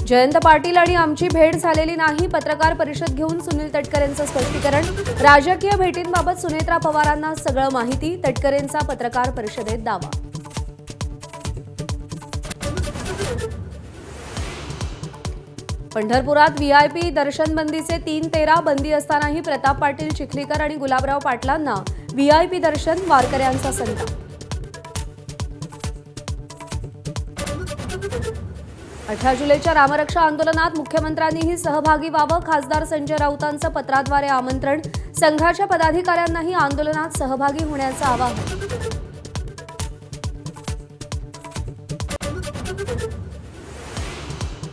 जयंत पाटील आणि आमची भेट झालेली नाही, पत्रकार परिषद घेऊन सुनील तटकरेंचं स्पष्टीकरण। राजकीय भेटींबाबत सुनेत्रा पवारांना सगळं माहिती, तटकरेंचा पत्रकार परिषदेत दावा। पंढरपुरात व्हीआयपी दर्शन बंदीचे 3-13 बंदी असतानाही प्रताप पाटील चिखलीकर आणि गुलाबराव पाटलांना व्हीआयपी दर्शन, वारकऱ्यांचा संताप। 18 जुलैच्या रामरक्षा आंदोलनात मुख्यमंत्र्यांनीही सहभागी व्हावं, खासदार संजय राऊतांचं पत्राद्वारे आमंत्रण। संघाच्या पदाधिकाऱ्यांनाही आंदोलनात सहभागी होण्याचं आवाहन।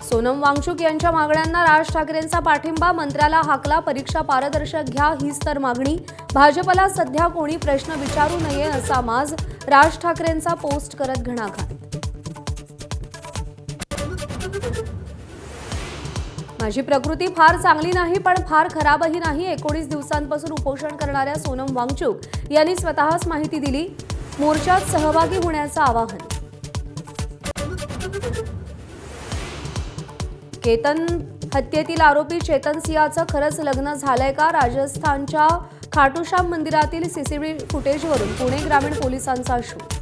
सोनम वांगचुक यांच्या मागण्यांना राज ठाकरेंचा पाठिंबा, मंत्र्याला हाकला, परीक्षा पारदर्शक घ्या हीच तर मागणी। भाजपला सध्या कोणी प्रश्न विचारू नये असा माज, राज ठाकरेंचा पोस्ट करत घणाघात। माझी प्रकृती फार चांगली नाही पण फार खराबही नाही, 19 दिवसांपासून उपोषण करणाऱ्या सोनम वांगचुक यांनी स्वतःच माहिती दिली। मोर्चात सहभागी होण्याचं आवाहन। केतन हत्येतील आरोपी चेतन सिंहाचं खरंच लग्न झालंय का? राजस्थानच्या खाटूश्याम मंदिरातील सीसीटीव्ही फुटेजवरून पुणे ग्रामीण पोलिसांचा शोध।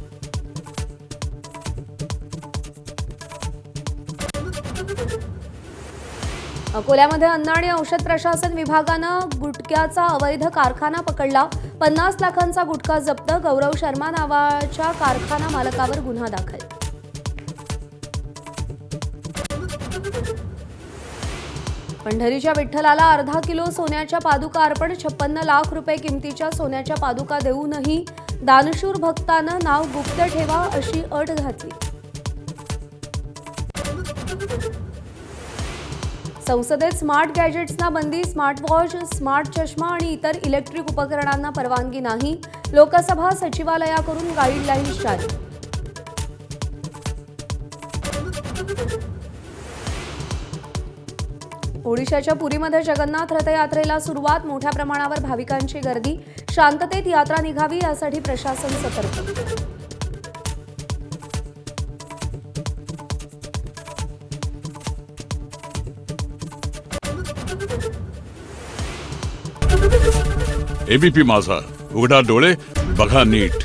अकोल्यामध्ये अन्न आणि औषध प्रशासन विभागानं गुटख्याचा अवैध कारखाना पकडला, 50 लाखांचा गुटखा जप्त, गौरव शर्मा नावाच्या कारखाना मालकावर गुन्हा दाखल। पंढरीच्या विठ्ठलाला अर्धा किलो सोन्याच्या पादुका अर्पण, 56 लाख रुपये किमतीच्या सोन्याच्या पादुका देऊनही दानशूर भक्तानं नाव गुप्त ठेवा अशी अट घातली। संसदेत स्मार्ट गॅजेट्सना बंदी, स्मार्टवॉच, स्मार्ट चष्मा आणि इतर इलेक्ट्रिक उपकरणांना परवानगी नाही, लोकसभा सचिवालयाकडून गाईडलाईन्स जारी। ओडिशाच्या पुरीमध्ये जगन्नाथ रथयात्रेला सुरुवात, मोठ्या प्रमाणावर भाविकांची गर्दी, शांततेत यात्रा निघावी यासाठी प्रशासन सतर्क। एबीपी माझा, उघडा डोळे बघा नीट।